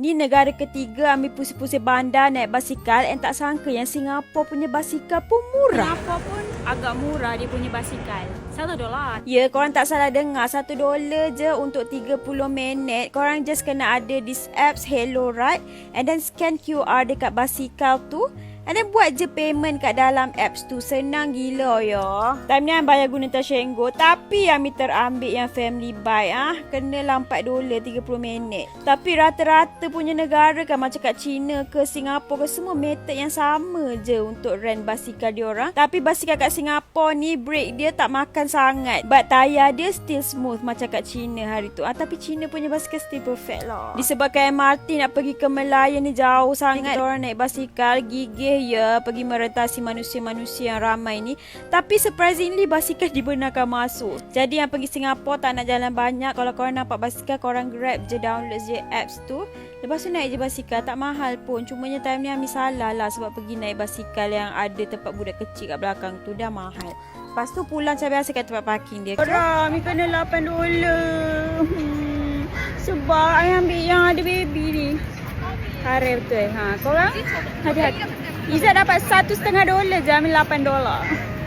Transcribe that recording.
Ni negara ketiga ambil pusing-pusing bandar naik basikal, and tak sangka yang Singapura punya basikal pun murah. Singapura pun agak murah dia punya basikal. $1. Ya, korang tak salah dengar. $1 je untuk 30 minit. Korang just kena ada this apps Hello Ride, and then scan QR dekat basikal tu, and then buat je payment kat dalam apps tu. Senang gila ya. Time ni bayar guna Tashengo, tapi yang terambil yang family bike kenalah $4 30 minit. Tapi rata-rata punya negara kan, macam kat China ke Singapura ke, semua method yang sama je untuk rent basikal diorang. Tapi basikal kat Singapura ni brake dia tak makan sangat, but tayar dia still smooth macam kat China hari tu. Tapi China punya basikal still perfect lah. Disebabkan MRT nak pergi ke Melayu ni jauh sangat, orang naik basikal gigih ya pergi merentasi manusia-manusia yang ramai ni. Tapi surprisingly basikal dibenarkan masuk. Jadi yang pergi Singapura tak nak jalan banyak, kalau korang nampak basikal, korang grab je, download je apps tu, lepas tu naik je basikal. Tak mahal pun. Cumanya time ni Ami salah lah, sebab pergi naik basikal yang ada tempat budak kecil kat belakang tu dah mahal. Lepas tu pulang macam biasa kat tempat parking dia. Korang, Ami kena $8. Sebab I ambil yang ada baby ni. Karet betul. Korang hati-hati. Izzat dapat $1.5 je, ambil $8.